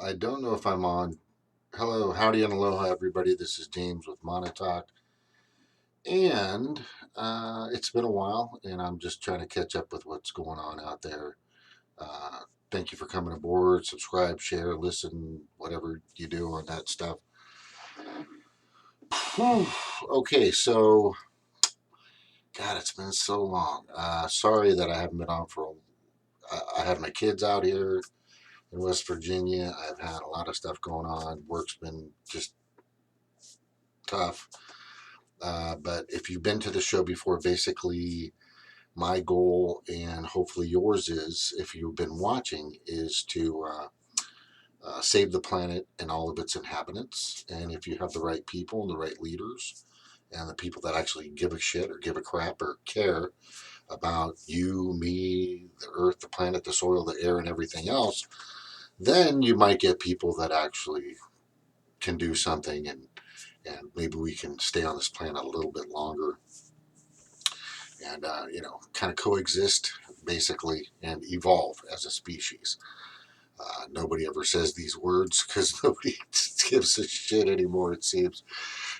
I don't know if I'm on. Hello, howdy, and aloha, everybody. This is James with Monotalk. And it's been a while, and I'm just trying to catch up with what's going on out there. Uh, Thank you for coming aboard. Subscribe, share, listen, whatever you do on that stuff. Whew. Okay, so, God, it's been so long. Sorry that I haven't been on for I had my kids out here in West Virginia. I've had a lot of stuff going on. Work's been just tough. But if you've been to the show before, basically my goal and hopefully yours is, if you've been watching, is to save the planet and all of its inhabitants. And if you have the right people and the right leaders and the people that actually give a shit or give a crap or care about you, me, the earth, the planet, the soil, the air, and everything else, then you might get people that actually can do something, and maybe we can stay on this planet a little bit longer and kind of coexist basically and evolve as a species. Nobody ever says these words because nobody gives a shit anymore, it seems.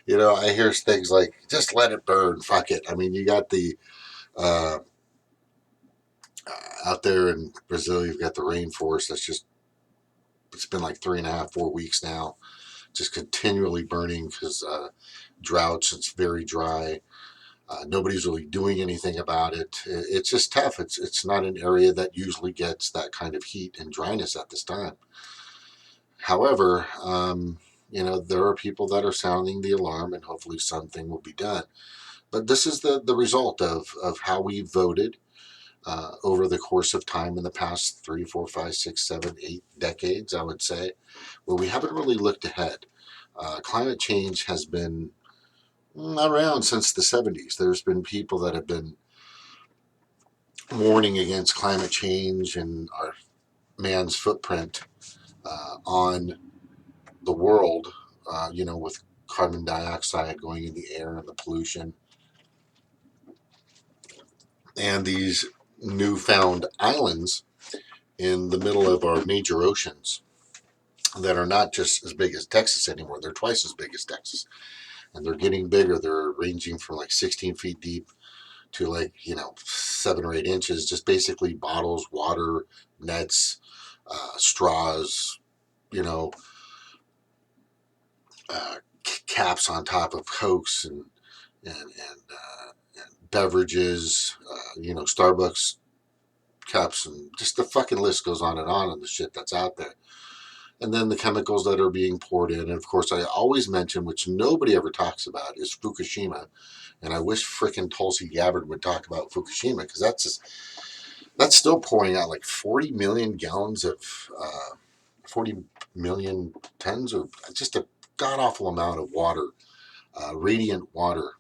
I hear things like, just let it burn, fuck it. I mean, you got the uh, out there in Brazil, you've got the rainforest that's just, it's been like 3.5, 4 weeks now, just continually burning because droughts, it's very dry. Nobody's really doing anything about it. It's just tough. It's not an area that usually gets that kind of heat and dryness at this time. However, there are people that are sounding the alarm, and hopefully something will be done. But this is the result of how we voted over the course of time in the past 3, 4, 5, 6, 7, 8 decades, I would say, where we haven't really looked ahead. Climate change has been around since the 70s. There's been people that have been warning against climate change and our man's footprint on the world, with carbon dioxide going in the air and the pollution, and these newfound islands in the middle of our major oceans that are not just as big as Texas anymore. They're twice as big as Texas, and they're getting bigger. They're ranging from like 16 feet deep to like 7 or 8 inches. Just basically bottles, water, nets, straws, you know, uh, caps on top of Cokes and beverages, Starbucks cups, and just the fucking list goes on the shit that's out there. And then the chemicals that are being poured in. And of course, I always mention, which nobody ever talks about, is Fukushima. And I wish frickin' Tulsi Gabbard would talk about Fukushima, because that's still pouring out like 40 million gallons of 40 million tons of just a god awful amount of water, radiant water,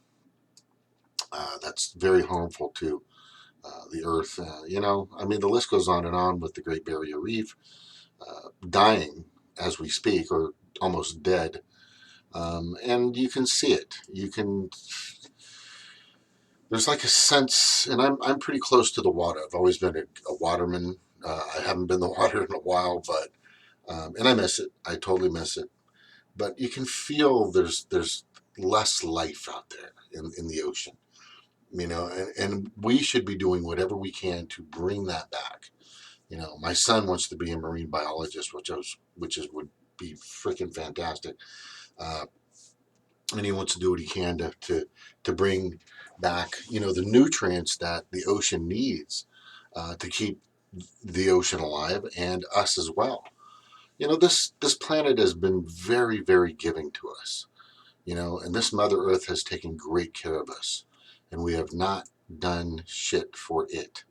that's very harmful to the earth. I mean, the list goes on and on with the Great Barrier Reef dying as we speak, or almost dead. And you can see it. There's like a sense, and I'm pretty close to the water. I've always been a waterman. I haven't been in the water in a while, but and I miss it. I totally miss it. But you can feel there's less life out there in the ocean, and we should be doing whatever we can to bring that back. My son wants to be a marine biologist, would be freaking fantastic, uh, and he wants to do what he can to bring back the nutrients that the ocean needs to keep the ocean alive and us as well. This planet has been very, very giving to us, and this Mother Earth has taken great care of us, and we have not done shit for it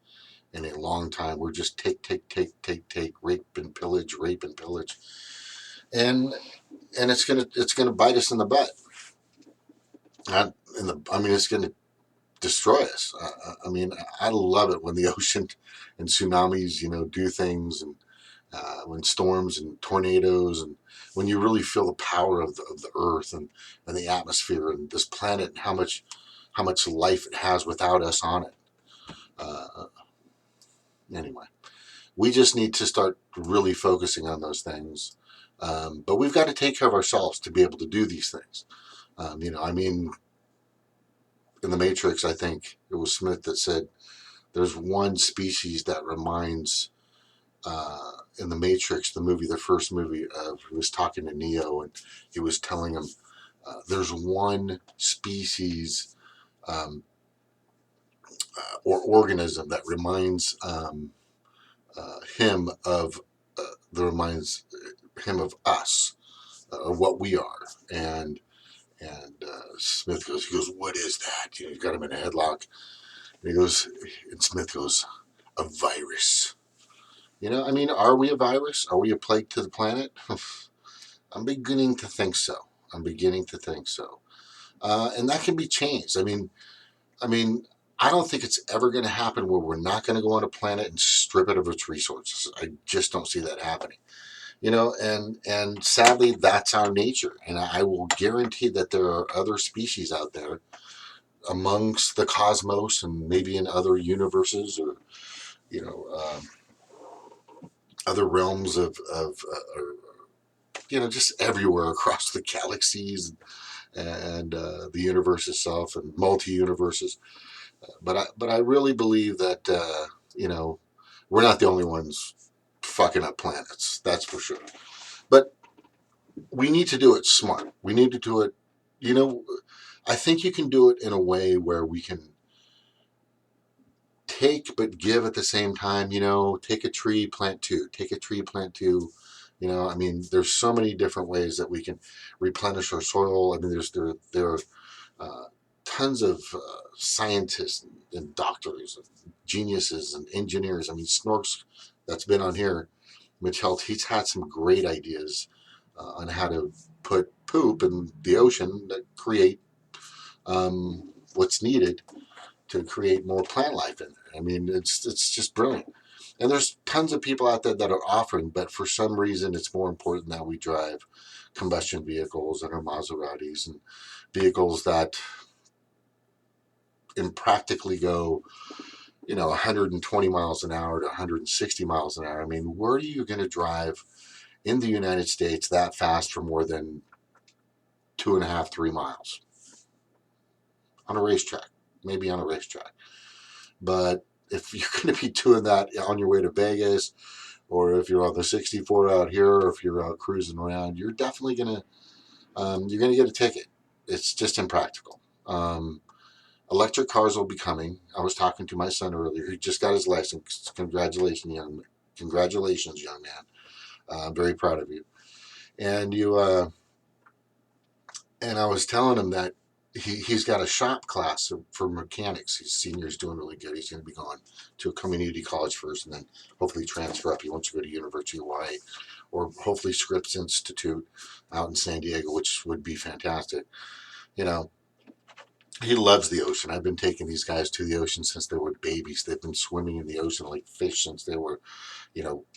in a long time. We're just take, rape and pillage, and it's gonna bite us in the butt. I mean, it's gonna destroy us. I mean, I love it when the ocean and tsunamis, do things, and when storms and tornadoes, and when you really feel the power of the earth and the atmosphere and this planet, and how much life it has without us on it. Uh, anyway, we just need to start really focusing on those things. But we've got to take care of ourselves to be able to do these things. I mean, in the Matrix, I think it was Smith that said there's one species that reminds, in the Matrix, the movie, the first movie, he was talking to Neo and he was telling him there's one species um, or organism that reminds him of reminds him of us, or what we are. And Smith goes, he goes, what is that? You know, he's got him in a headlock. And he goes, and Smith goes, a virus. I mean, are we a virus? Are we a plague to the planet? I'm beginning to think so. I'm beginning to think so. And that can be changed. I mean, I don't think it's ever going to happen where we're not going to go on a planet and strip it of its resources. I just don't see that happening. And sadly, that's our nature. And I will guarantee that there are other species out there amongst the cosmos and maybe in other universes, or you know other realms just everywhere across the galaxies and the universe itself and multi universes. But I really believe that we're not the only ones fucking up planets. That's for sure. But we need to do it smart. We need to do it. You know, I think you can do it in a way where we can take but give at the same time. Take a tree, plant two. Take a tree, plant two. I mean, there's so many different ways that we can replenish our soil. I mean, there are uh, tons of scientists and doctors, and geniuses and engineers. I mean, Snorks, that's been on here, Mitch Helt, he's had some great ideas on how to put poop in the ocean that create what's needed to create more plant life in there. I mean, it's just brilliant. And there's tons of people out there that are offering, but for some reason, it's more important that we drive combustion vehicles and our Maseratis and vehicles that impractically go 120 miles an hour to 160 miles an hour. I mean, where are you going to drive in the United States that fast for more than 2.5, 3 miles on a racetrack? Maybe on a racetrack. But if you're going to be doing that on your way to Vegas, or if you're on the 64 out here, or if you're out cruising around, you're definitely you're going to get a ticket. It's just impractical. Electric cars will be coming. I was talking to my son earlier. He just got his license. Congratulations, young man. I'm very proud of you. And I was telling him that he's got a shop class for mechanics. His senior's doing really good. He's going to be going to a community college first, and then hopefully transfer up. He wants to go to University of Hawaii, or hopefully Scripps Institute out in San Diego, which would be fantastic. You know, he loves the ocean. I've been taking these guys to the ocean since they were babies. They've been swimming in the ocean like fish since they were,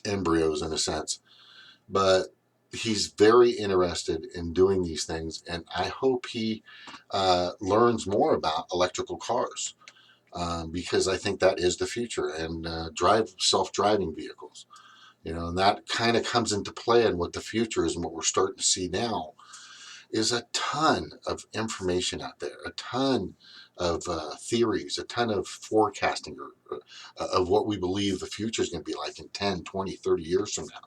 embryos in a sense. But he's very interested in doing these things, and I hope he learns more about electrical cars, because I think that is the future, and drive self-driving vehicles. And that kind of comes into play in what the future is, and what we're starting to see now is a ton of information out there, a ton of theories, a ton of forecasting of what we believe the future is going to be like in 10, 20, 30 years from now.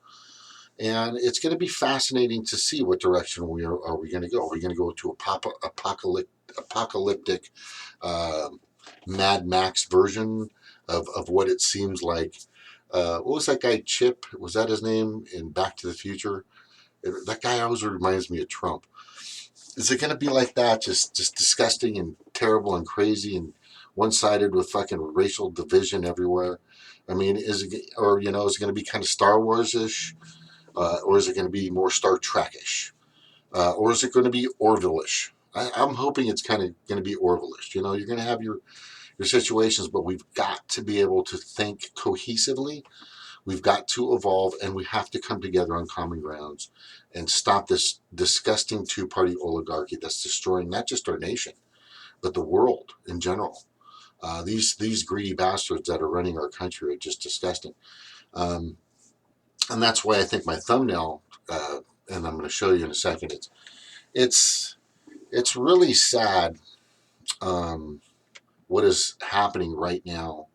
And it's going to be fascinating to see what direction are we going to go. Are we going to go to apocalyptic uh, Mad Max version of what it seems like? What was that guy, Chip? Was that his name in Back to the Future? That guy always reminds me of Trump. Is it going to be like that? Just disgusting and terrible and crazy and one sided with fucking racial division everywhere? I mean, is it going to be kind of Star Wars ish? Or is it going to be more Star Trek-ish? Or is it going to be Orville-ish? I'm hoping it's kind of going to be Orville-ish. You're going to have your situations, but we've got to be able to think cohesively. We've got to evolve, and we have to come together on common grounds and stop this disgusting two-party oligarchy that's destroying not just our nation, but the world in general. These greedy bastards that are running our country are just disgusting. And that's why I think my thumbnail and I'm going to show you in a second. It's it's really sad, um, what is happening right now,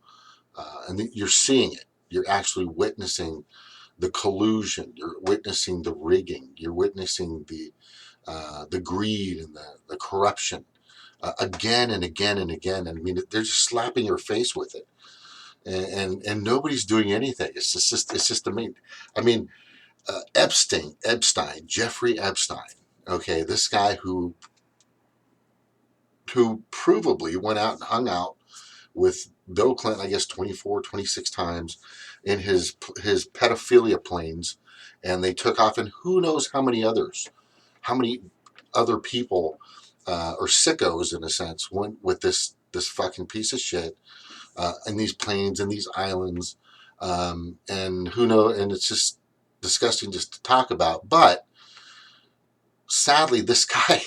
and you're seeing it. You're actually witnessing the collusion. You're witnessing the rigging. You're witnessing the greed and the corruption, again and again and again. And I mean, they're just slapping your face with it, and nobody's doing anything. It's just amazing. I mean, Jeffrey Epstein. Okay, this guy who provably went out and hung out with Bill Clinton, I guess 24, 26 times in his pedophilia planes, and they took off, and who knows how many other people, or sickos in a sense, went with this fucking piece of shit, in these planes and these islands, and who knows, and it's just disgusting just to talk about. But sadly, this guy,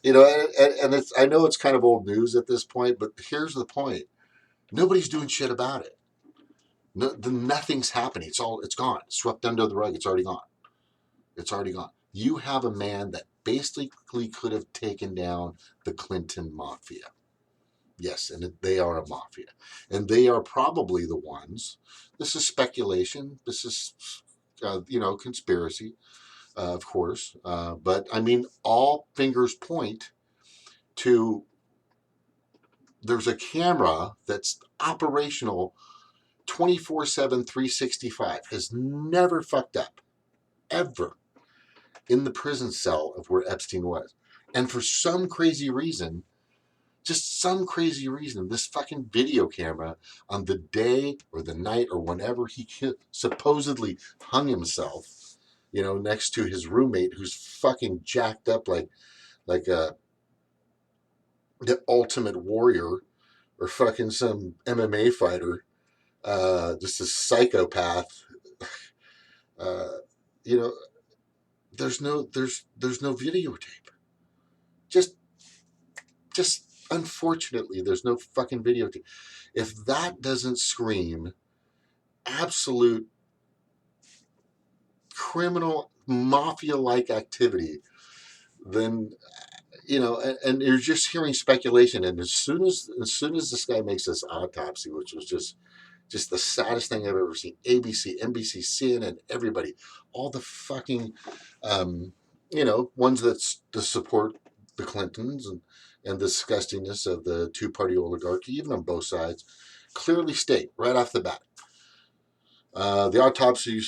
and it's, I know it's kind of old news at this point, but here's the point: nobody's doing shit about it. Nothing's happening. It's gone. It's swept under the rug. It's already gone. It's already gone. You have a man that basically could have taken down the Clinton mafia. Yes, and they are a mafia. And they are probably the ones. This is speculation. This is, conspiracy, of course. But I mean, all fingers point to there's a camera that's operational 24/7, 365, has never fucked up, ever, in the prison cell of where Epstein was. And for some crazy reason, just some crazy reason, this fucking video camera on the day or the night or whenever he supposedly hung himself, next to his roommate who's fucking jacked up like the ultimate warrior or fucking some MMA fighter, just a psychopath. Uh, you know, there's no videotape. Just just unfortunately, there's no fucking videotape. If that doesn't scream absolute criminal mafia-like activity, then and you're just hearing speculation. And as soon as this guy makes this autopsy, which was just the saddest thing I've ever seen. ABC, NBC, CNN, everybody, all the fucking, ones that support the Clintons and the disgustingness of the two-party oligarchy, even on both sides, clearly state right off the bat. The autopsy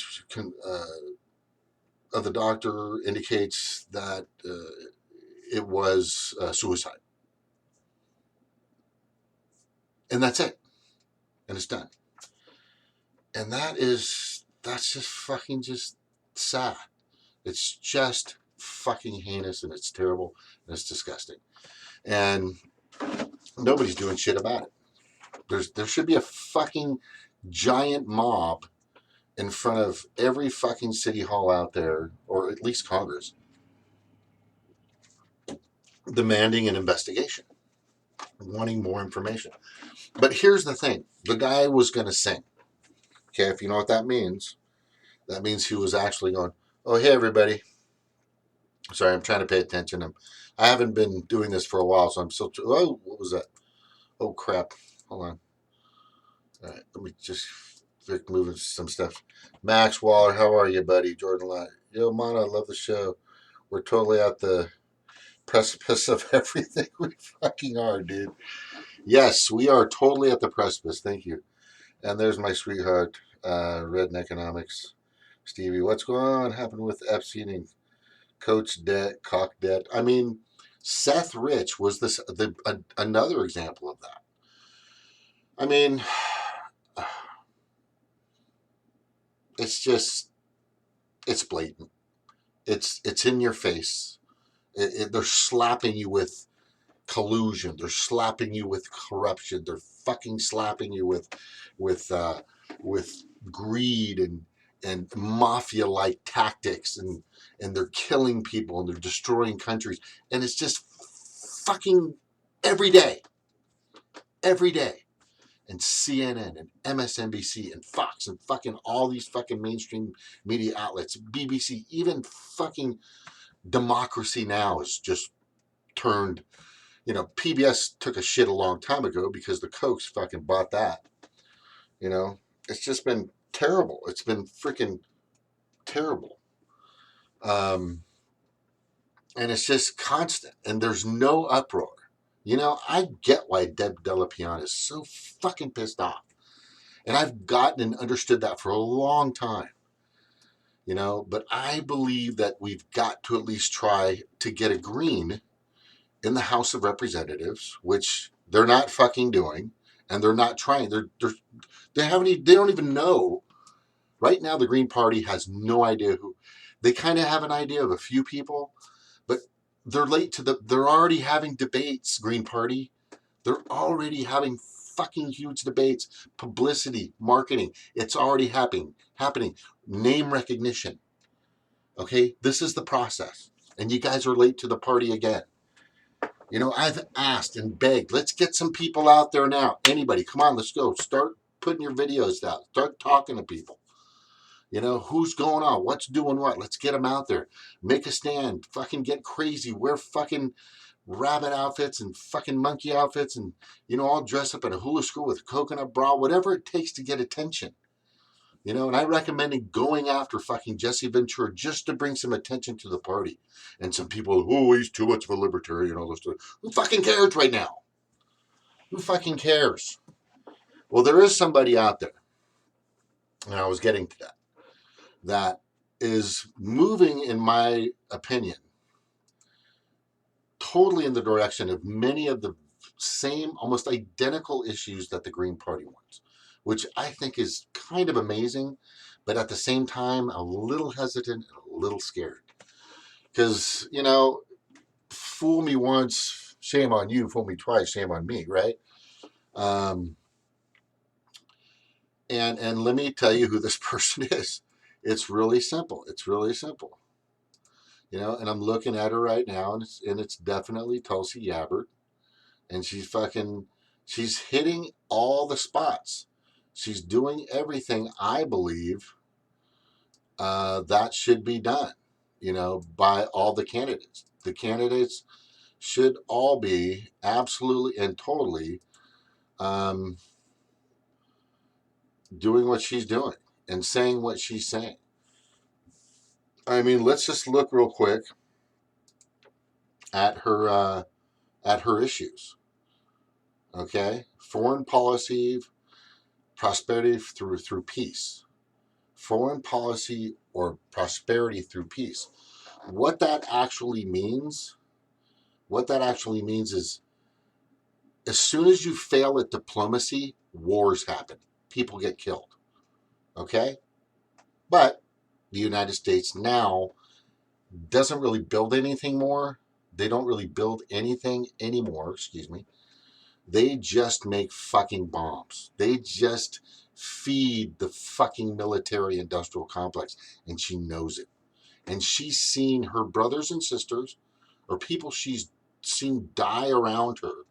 of the doctor indicates that it was suicide. And that's it. And it's done. And that's just fucking just sad. It's just fucking heinous, and it's terrible, and it's disgusting. And nobody's doing shit about it. There should be a fucking giant mob in front of every fucking city hall out there, or at least Congress, demanding an investigation, wanting more information. But here's the thing: the guy was going to sing. Okay, if you know what that means he was actually going, "Oh, hey everybody." Sorry, I'm trying to pay attention. I haven't been doing this for a while, so I'm still. Oh, what was that? Oh crap! Hold on. All right, let me just moving some stuff. Max Waller, how are you, buddy? Jordan Lott. Yo, man, I love the show. We're totally at the precipice of everything. We fucking are, dude. Yes, we are totally at the precipice. Thank you. And there's my sweetheart, Redneck Economics. Stevie, what's going on? Happened with Epstein and Coach debt, cock debt. I mean, Seth Rich was another example of that. I mean, it's blatant. It's in your face. They're slapping you with collusion. They're slapping you with corruption. They're fucking slapping you with greed and mafia-like tactics, and they're killing people and they're destroying countries, and it's just fucking every day, and CNN and MSNBC and Fox and fucking all these fucking mainstream media outlets, BBC, even fucking Democracy Now! Is just turned, PBS took a shit a long time ago because the Kochs fucking bought that. You know, it's just been terrible. It's been freaking terrible. Um, and it's just constant, and there's no uproar. I get why Deb Delapian is so fucking pissed off. And I've gotten and understood that for a long time. But I believe that we've got to at least try to get a green in the House of Representatives, which they're not fucking doing, and they're not trying. They don't even know. Right now, the Green Party has no idea who. They kind of have an idea of a few people, but they're late to they're already having debates, Green Party. They're already having fucking huge debates, publicity, marketing. It's already happening. Name recognition. Okay, this is the process. And you guys are late to the party again. I've asked and begged, let's get some people out there now. Anybody, come on, let's go. Start putting your videos out. Start talking to people. Who's going on? What's doing what? Let's get them out there. Make a stand. Fucking get crazy. Wear fucking rabbit outfits and fucking monkey outfits and, all dress up in a hula skirt with a coconut bra, whatever it takes to get attention. And I recommended going after fucking Jesse Ventura just to bring some attention to the party. And some people, oh, he's too much of a libertarian, all this stuff. Who fucking cares right now? Who fucking cares? Well, there is somebody out there, and I was getting to that is moving, in my opinion, totally in the direction of many of the same, almost identical issues that the Green Party wants, which I think is kind of amazing, but at the same time, a little hesitant and a little scared. Because, fool me once, shame on you, fool me twice, shame on me, right? And let me tell you who this person is. It's really simple. It's really simple. And I'm looking at her right now, and it's definitely Tulsi Gabbard, and she's hitting all the spots. She's doing everything I believe that should be done, by all the candidates. The candidates should all be absolutely and totally doing what she's doing and saying what she's saying. I mean, let's just look real quick at her issues. Okay, foreign policy, prosperity through peace. Foreign policy or prosperity through peace. What that actually means is, as soon as you fail at diplomacy, wars happen. People get killed. Okay? But the United States now doesn't really build anything more. They don't really build anything anymore, excuse me. They just make fucking bombs. They just feed the fucking military industrial complex, and she knows it. And she's seen her brothers and sisters, or people she's seen die around her,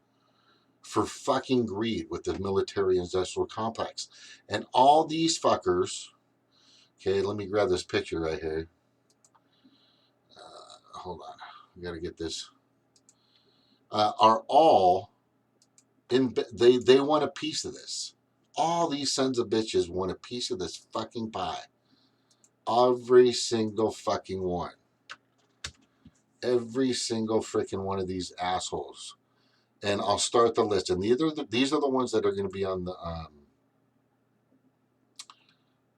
for fucking greed with the military industrial complex. And all these fuckers, okay, let me grab this picture right here. Hold on, I gotta get this. Are all they want a piece of this. All these sons of bitches want a piece of this fucking pie. Every single fucking one. Every single freaking one of these assholes. And I'll start the list. And these are the ones that are going to be on the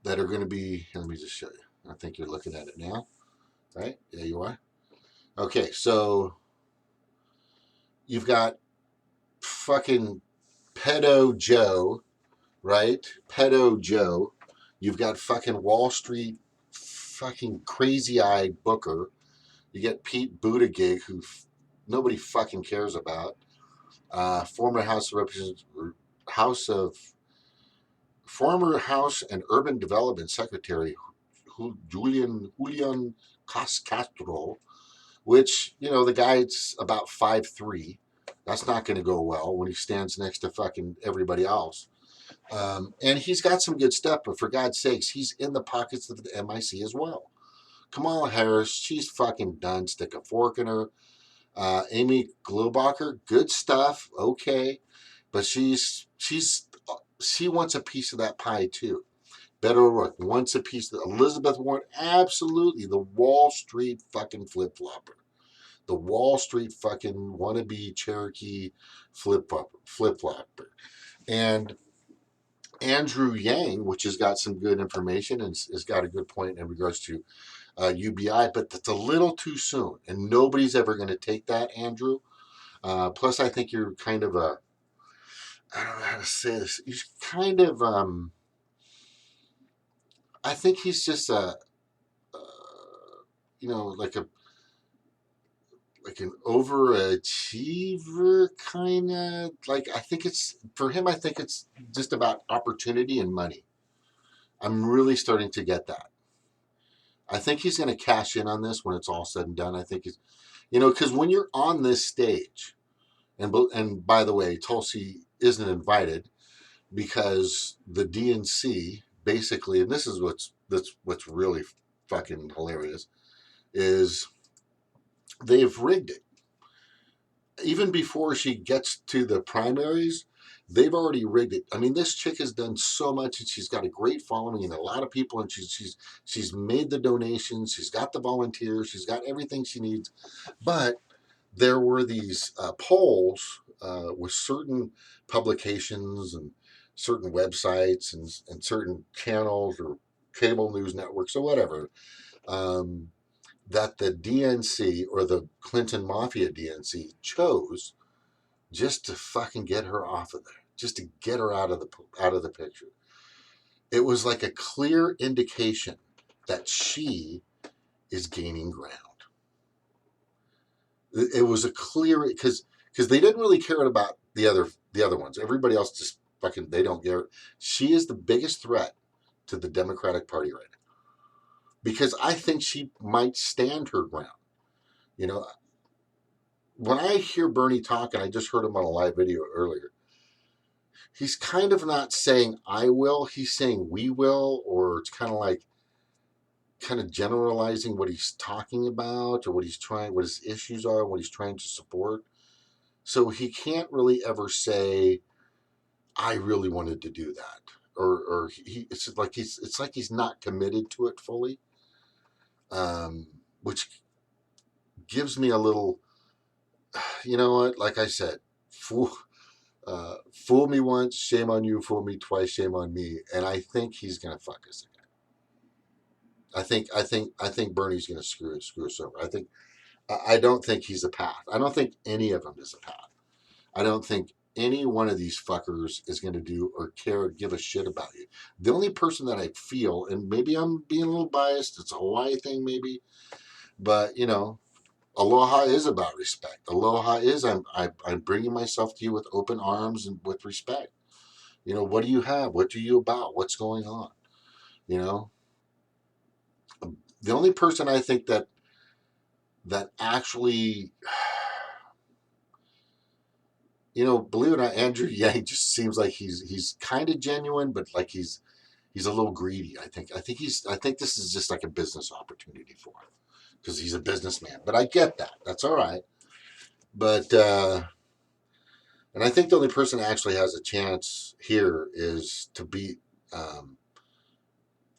that are going to be. Let me just show you. I think you're looking at it now, right? Yeah, you are. Okay, so you've got fucking pedo Joe, right? Pedo Joe. You've got fucking Wall Street fucking crazy-eyed Booker. You get Pete Buttigieg, who nobody fucking cares about. Former House of Representatives, former House and Urban Development Secretary Julian Castro, which, the guy's about 5'3". That's not going to go well when he stands next to fucking everybody else. And he's got some good stuff, but for God's sakes, he's in the pockets of the MIC as well. Kamala Harris, she's fucking done. Stick a fork in her. Amy Klobuchar, good stuff, okay, but she wants a piece of that pie too. Beto O'Rourke wants a piece of Elizabeth Warren, absolutely the Wall Street fucking flip flopper, the Wall Street fucking wannabe Cherokee flip flopper, and Andrew Yang, which has got some good information and has got a good point in regards to UBI, but that's a little too soon, and nobody's ever going to take that, Andrew. Plus, I think you're kind of a, I don't know how to say this. He's kind of, I think he's just like an overachiever kind of. Like, I think it's, for him, I think it's just about opportunity and money. I'm really starting to get that. I think he's going to cash in on this when it's all said and done. I think he's, because when you're on this stage, and by the way, Tulsi isn't invited because the DNC basically, and this is what's really fucking hilarious, is they've rigged it. Even before she gets to the primaries, they've already rigged it. I mean, this chick has done so much, and she's got a great following and a lot of people, and she's made the donations, she's got the volunteers, she's got everything she needs. But there were these polls with certain publications and certain websites and certain channels or cable news networks or whatever, that the DNC or the Clinton Mafia DNC chose just to fucking get her off of there, just to get her out of the picture. It was like a clear indication that she is gaining ground. It was a clear, because they didn't really care about the other ones. Everybody else just fucking, they don't care. She is the biggest threat to the Democratic Party right now, because I think she might stand her ground. You know, when I hear Bernie talk, and I just heard him on a live video earlier, he's kind of not saying I will, he's saying we will, or it's kind of like generalizing what he's talking about or what his issues are, what he's trying to support. So he can't really ever say, I really wanted to do that. Or it's like he's not committed to it fully. Which gives me a little, you know what, like I said, fool me once, shame on you, fool me twice, shame on me. And I think he's gonna fuck us again. I think Bernie's gonna screw us over. I don't think he's a path. I don't think any of them is a path. I don't think any one of these fuckers is going to do or care or give a shit about you. The only person that I feel, and maybe I'm being a little biased, it's a Hawaii thing maybe, but aloha is about respect. Aloha is I'm bringing myself to you with open arms and with respect. What do you have? What are you about? What's going on? You know, the only person I think that actually, believe it or not, Andrew Yang just seems like he's kind of genuine, but like he's a little greedy. I think this is just like a business opportunity for him because he's a businessman. But I get that. That's all right. But and I think the only person that actually has a chance here is to beat.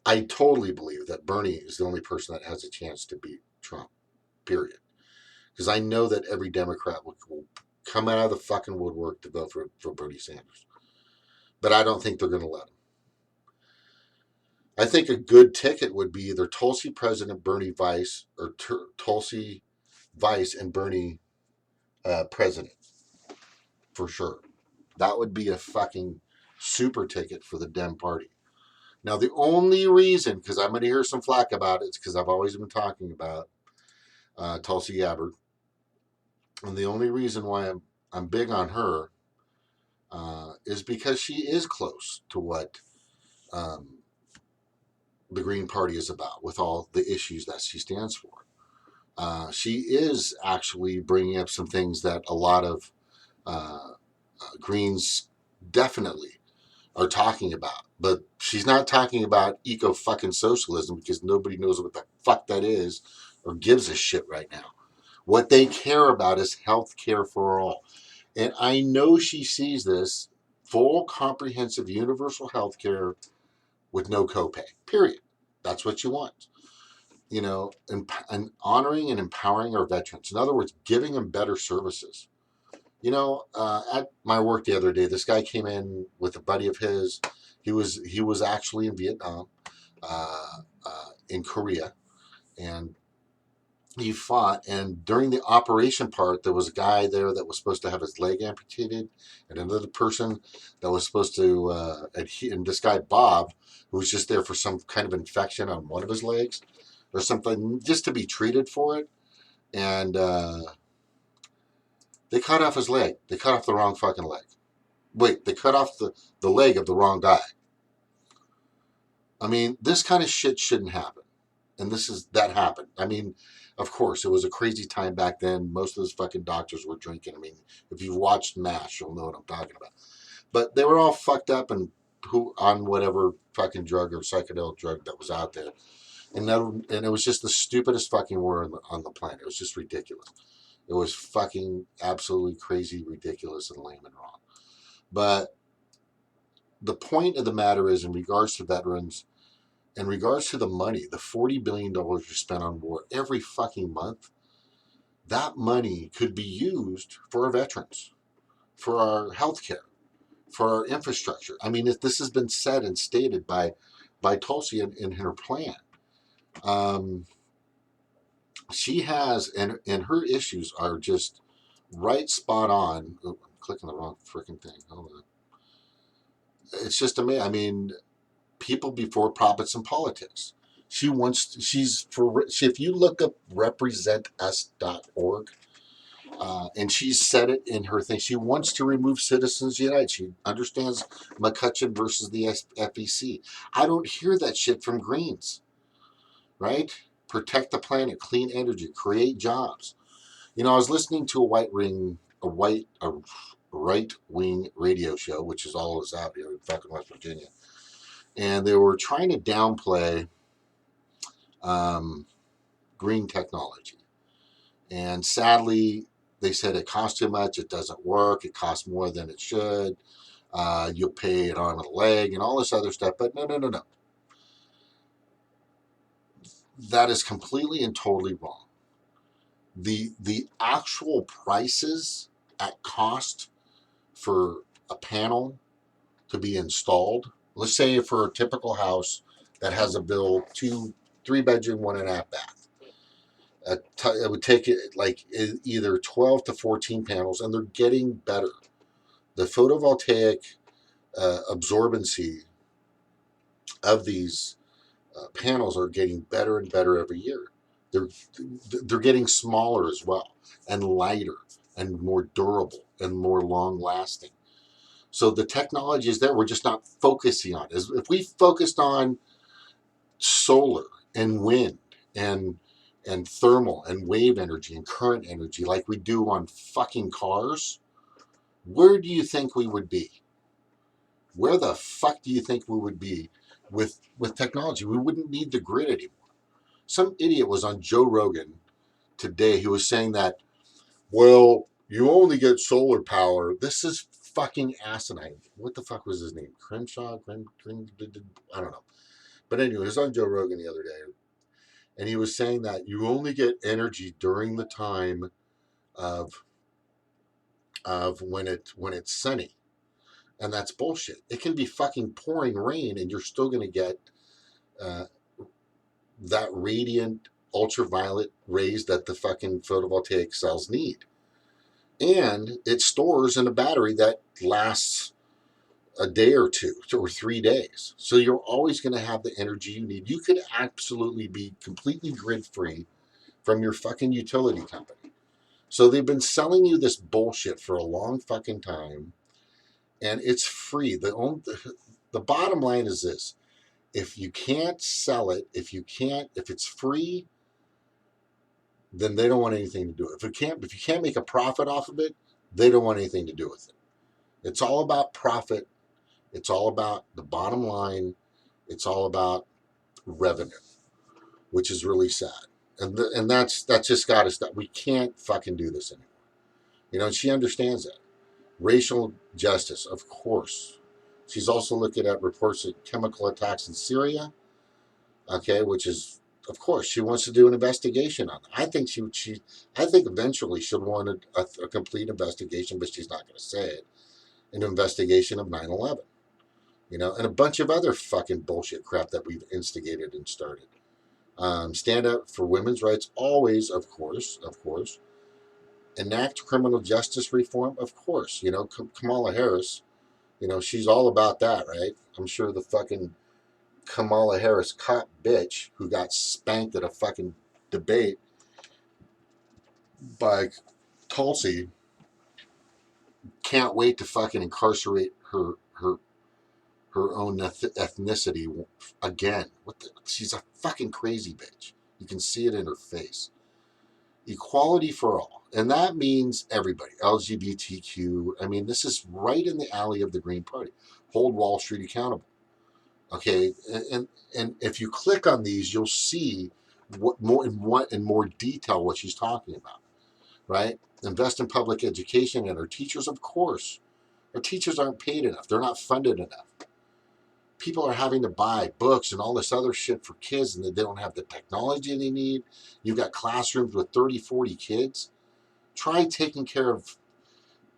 I totally believe that Bernie is the only person that has a chance to beat Trump. Period. Because I know that every Democrat will come out of the fucking woodwork to vote for Bernie Sanders. But I don't think they're going to let him. I think a good ticket would be either Tulsi president, Bernie vice, or Tulsi vice and Bernie president, for sure. That would be a fucking super ticket for the Dem Party. Now, the only reason, because I'm going to hear some flack about it, is because I've always been talking about Tulsi Gabbard. And the only reason why I'm big on her is because she is close to what the Green Party is about, with all the issues that she stands for. She is actually bringing up some things that a lot of Greens definitely are talking about. But she's not talking about eco fucking socialism because nobody knows what the fuck that is or gives a shit right now. What they care about is health care for all. And I know she sees this full, comprehensive, universal health care with no copay, period. That's what you want. And honoring and empowering our veterans. In other words, giving them better services. At my work the other day, this guy came in with a buddy of his. He was actually in Vietnam, in Korea, and he fought. And during the operation part, there was a guy there that was supposed to have his leg amputated, and another person that was supposed to and this guy Bob, who was just there for some kind of infection on one of his legs or something, just to be treated for it. And they cut off his leg. They cut off the wrong fucking leg. Wait, they cut off the leg of the wrong guy. I mean, this kind of shit shouldn't happen. And that happened. I mean, of course, it was a crazy time back then. Most of those fucking doctors were drinking. I mean, if you've watched MASH, you'll know what I'm talking about. But they were all fucked up and who on whatever fucking drug or psychedelic drug that was out there. And it was just the stupidest fucking word on the planet. It was just ridiculous. It was fucking absolutely crazy, ridiculous, and lame and wrong. But the point of the matter is, in regards to veterans, in regards to the money, the $40 billion you spend on war every fucking month, that money could be used for our veterans, for our health care, for our infrastructure. I mean, if this has been said and stated by Tulsi in her plan. She has, and her issues are just right spot on. Oh, I'm clicking the wrong freaking thing. Hold on. It's just amazing. I mean, people before profits in politics. If you look up representus.org, and she's said it in her thing, she wants to remove Citizens United. She understands McCutcheon versus the FEC. I don't hear that shit from Greens, right? Protect the planet, clean energy, create jobs. I was listening to a right wing radio show, which is all that's out here in fucking West Virginia, and they were trying to downplay um, green technology. And sadly, they said it costs too much, it doesn't work, it costs more than it should, you'll pay an arm and a leg, and all this other stuff. But no, no, no, no. That is completely and totally wrong. The actual prices at cost for a panel to be installed, let's say for a typical house that has a bill, 3 bedroom, 1.5 bath. It would take it like either 12 to 14 panels, and they're getting better. The photovoltaic absorbency of these panels are getting better and better every year. They're they're getting smaller as well, and lighter, and more durable, and more long lasting. So the technology is there. We're just not focusing on it. If we focused on solar and wind and thermal and wave energy and current energy like we do on fucking cars, where do you think we would be? Where the fuck do you think we would be with technology? We wouldn't need the grid anymore. Some idiot was on Joe Rogan today who was saying that, well, you only get solar power. This is fucking asinine. What the fuck was his name? Crenshaw? I don't know. But anyway, he was on Joe Rogan the other day, and he was saying that you only get energy during the time of when it's sunny, and that's bullshit. It can be fucking pouring rain, and you're still going to get uh, that radiant ultraviolet rays that the fucking photovoltaic cells need. And it stores in a battery that lasts a day or 2 or 3 days. So you're always going to have the energy you need. You could absolutely be completely grid free from your fucking utility company. So they've been selling you this bullshit for a long fucking time, and it's free. The bottom line is this: if you can't sell it, if it's free, then they don't want anything to do with it. If you can't make a profit off of it, they don't want anything to do with it. It's all about profit It's all about the bottom line. It's all about revenue, which is really sad. And that's just got us that we can't fucking do this anymore. And she understands that. Racial justice, of course. She's also looking at reports of chemical attacks in Syria. Okay, which is, of course, she wants to do an investigation on it. I think eventually she'll want a complete investigation, but she's not going to say it. An investigation of 9/11, and a bunch of other fucking bullshit crap that we've instigated and started. Stand up for women's rights, always, of course, of course. Enact criminal justice reform, of course. Kamala Harris, she's all about that, right? I'm sure the fucking Kamala Harris cop bitch who got spanked at a fucking debate by Tulsi can't wait to fucking incarcerate her own ethnicity again. She's a fucking crazy bitch. You can see it in her face. Equality for all. And that means everybody. LGBTQ. I mean, this is right in the alley of the Green Party. Hold Wall Street accountable. Okay, and if you click on these, you'll see what in more detail what she's talking about, right? Invest in public education and our teachers, of course. Our teachers aren't paid enough. They're not funded enough. People are having to buy books and all this other shit for kids, and they don't have the technology they need. You've got classrooms with 30, 40 kids. Try taking care of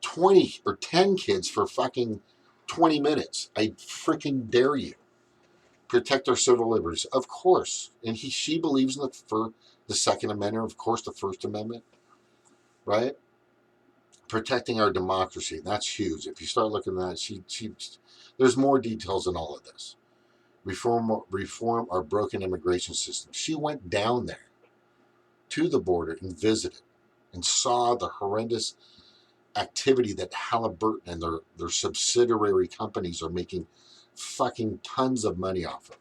20 or 10 kids for fucking 20 minutes. I freaking dare you. Protect our civil liberties, of course. And she believes in the Second Amendment, of course, the First Amendment, right? Protecting our democracy, that's huge. If you start looking at that, there's more details in all of this. Reform our broken immigration system. She went down there to the border and visited and saw the horrendous activity that Halliburton and their subsidiary companies are making fucking tons of money off of.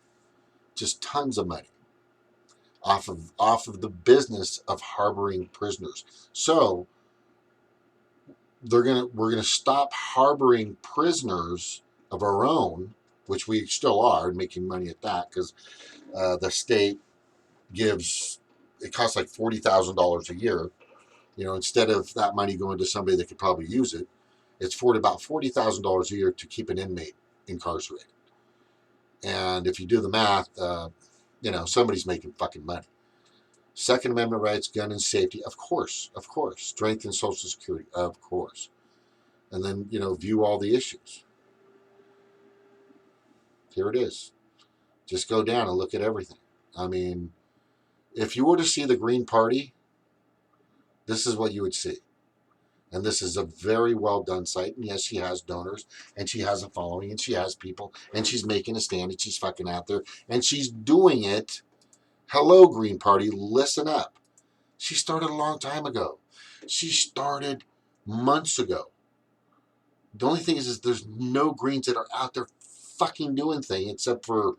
Just tons of money off of the business of harboring prisoners. So we're gonna stop harboring prisoners of our own, which we still are, making money at that because the state gives it costs like $40,000 a year. Instead of that money going to somebody that could probably use it, it's for about $40,000 a year to keep an inmate incarcerated. And if you do the math, somebody's making fucking money. Second Amendment rights, gun and safety, of course, of course. Strengthen Social Security, of course. And then, view all the issues. Here it is. Just go down and look at everything. I mean, if you were to see the Green Party, this is what you would see. And this is a very well done site. And yes, she has donors and she has a following and she has people and she's making a stand and she's fucking out there and she's doing it. Hello, Green Party, listen up. She started a long time ago. She started months ago. The only thing is there's no Greens that are out there fucking doing things except for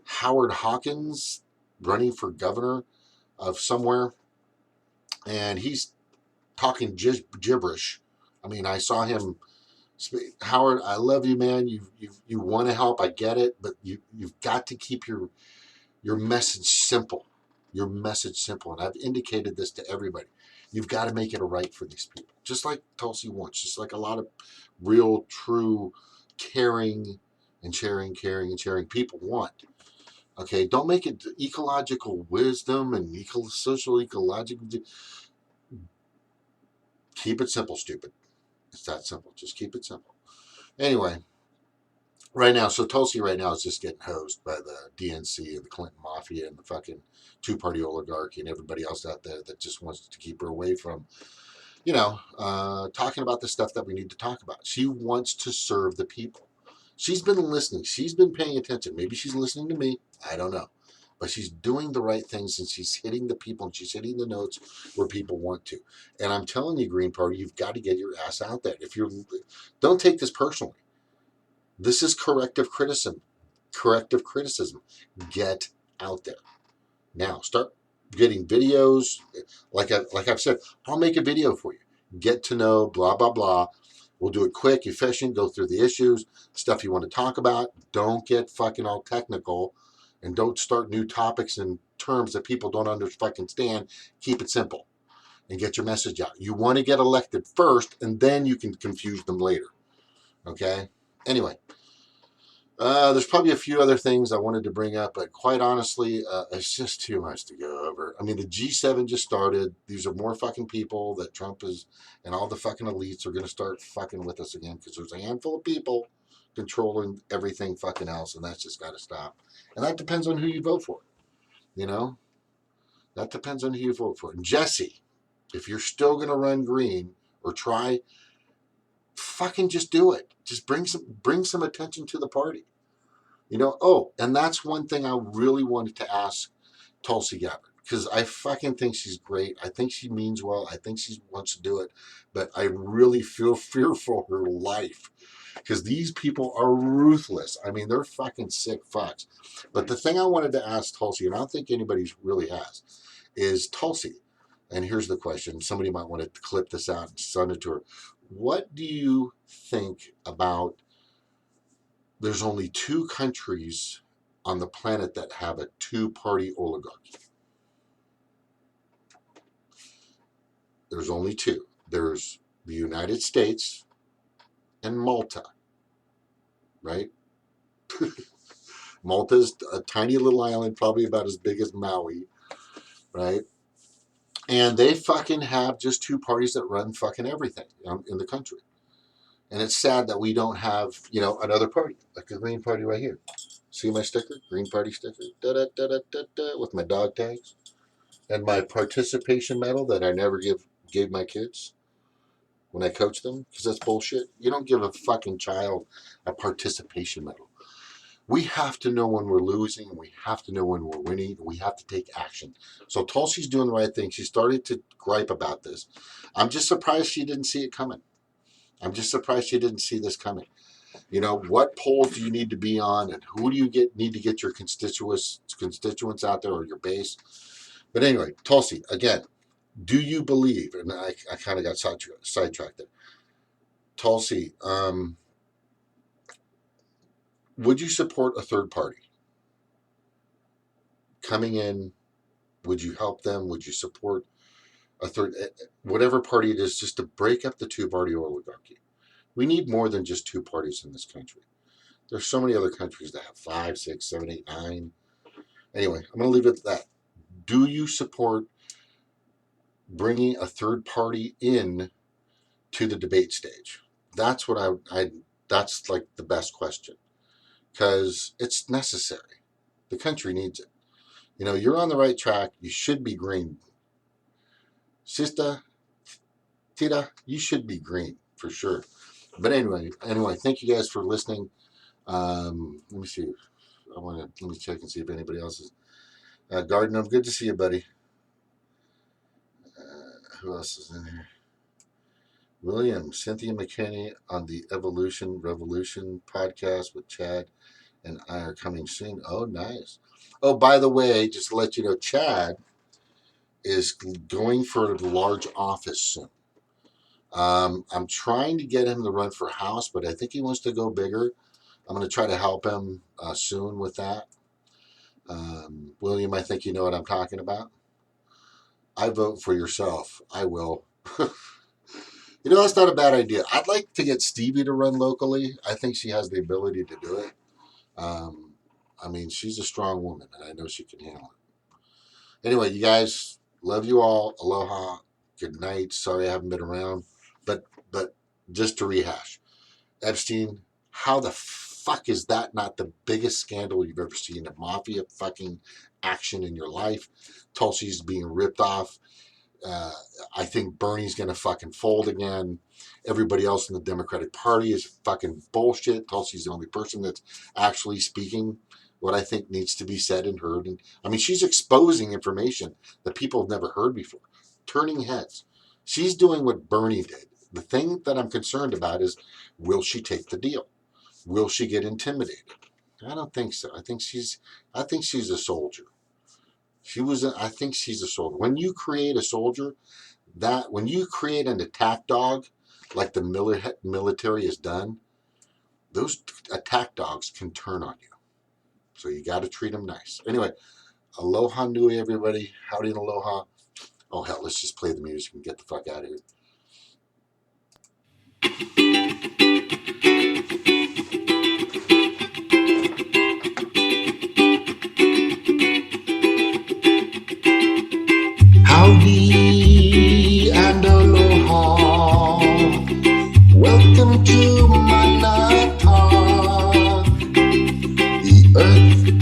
Howard Hawkins running for governor of somewhere. And he's talking gibberish. I mean, I saw him speak. Howard, I love you, man. You want to help. I get it, but you've got to keep your message simple. Your message simple. And I've indicated this to everybody. You've got to make it right for these people. Just like Tulsi wants, just like a lot of real, true, caring and sharing people want. Okay, don't make it ecological wisdom and social ecological. Keep it simple, stupid. It's that simple. Just keep it simple. Anyway, right now, so Tulsi right now is just getting hosed by the DNC and the Clinton Mafia and the fucking two-party oligarchy and everybody else out there that just wants to keep her away from, talking about the stuff that we need to talk about. She wants to serve the people. She's been listening. She's been paying attention. Maybe she's listening to me. I don't know. But she's doing the right things and she's hitting the people and she's hitting the notes where people want to. And I'm telling you, Green Party, you've got to get your ass out there. Don't take this personally. This is corrective criticism. Corrective criticism. Get out there. Now, start getting videos. Like I've said, I'll make a video for you. Get to know, blah, blah, blah. We'll do it quick, efficient, go through the issues, stuff you want to talk about. Don't get fucking all technical and don't start new topics and terms that people don't understand. Keep it simple and get your message out. You want to get elected first and then you can confuse them later. Okay? Anyway, there's probably a few other things I wanted to bring up, but quite honestly, it's just too much to go over. I mean, the G7 just started. These are more fucking people that Trump is, and all the fucking elites are going to start fucking with us again because there's a handful of people controlling everything fucking else, and that's just got to stop. And that depends on who you vote for. You know, that depends on who you vote for. And Jesse, if you're still going to run green or try, fucking just do it. Just bring some attention to the party. You know, oh, and that's one thing I really wanted to ask Tulsi Gabbard because I fucking think she's great. I think she means well. I think she wants to do it, but I really feel fearful for her life because these people are ruthless. I mean, they're fucking sick fucks. But the thing I wanted to ask Tulsi, and I don't think anybody really has, is Tulsi. And here's the question. Somebody might want to clip this out and send it to her. What do you think about there's only two countries on the planet that have a two-party oligarchy? There's only two. There's the United States and Malta, right? Malta's a tiny little island, probably about as big as Maui, right? And they fucking have just two parties that run fucking everything in the country. And it's sad that we don't have, another party, like the Green Party right here. See my sticker? Green Party sticker? Da-da-da-da-da-da, with my dog tags. And my participation medal that I never gave my kids when I coach them, because that's bullshit. You don't give a fucking child a participation medal. We have to know when we're losing, and we have to know when we're winning, and we have to take action. So Tulsi's doing the right thing. She started to gripe about this. I'm just surprised she didn't see it coming. I'm just surprised she didn't see this coming. What polls do you need to be on, and who do you need to get your constituents out there, or your base? But anyway, Tulsi, again, do you believe, and I kind of got sidetracked there. Tulsi, would you support a third party coming in? Would you help them? Would you support a third, whatever party it is, just to break up the two-party oligarchy? We need more than just two parties in this country. There's so many other countries that have 5, 6, 7, 8, 9. Anyway, I'm going to leave it at that. Do you support bringing a third party in to the debate stage? That's what that's like the best question, because it's necessary. The country needs it. You're on the right track. You should be green. Sister, Tita, you should be green for sure. But anyway, thank you guys for listening. Let me see. Let me check and see if anybody else is. Gardner, good to see you, buddy. Who else is in here? William, Cynthia McKinney on the Evolution Revolution podcast with Chad and I are coming soon. Oh, nice. Oh, by the way, just to let you know, Chad is going for a large office soon. I'm trying to get him to run for House, but I think he wants to go bigger. I'm going to try to help him soon with that. William, I think you know what I'm talking about. I vote for yourself. I will. That's not a bad idea. I'd like to get Stevie to run locally. I think she has the ability to do it. She's a strong woman, and I know she can handle it. Anyway, you guys, love you all. Aloha. Good night. Sorry I haven't been around. But just to rehash, Epstein, how the fuck is that not the biggest scandal you've ever seen? A mafia fucking action in your life. Tulsi's being ripped off. I think Bernie's going to fucking fold again. Everybody else in the Democratic Party is fucking bullshit. Tulsi's the only person that's actually speaking what I think needs to be said and heard. And she's exposing information that people have never heard before, turning heads. She's doing what Bernie did. The thing that I'm concerned about is, will she take the deal? Will she get intimidated? I don't think so. I think she's a soldier. I think she's a soldier. When you create a soldier, when you create an attack dog, like the military is done, those attack dogs can turn on you. So you got to treat them nice. Anyway, aloha nui, everybody. Howdy and aloha. Oh, hell, let's just play the music and get the fuck out of here. Howdy and aloha. Welcome to my talk. The earth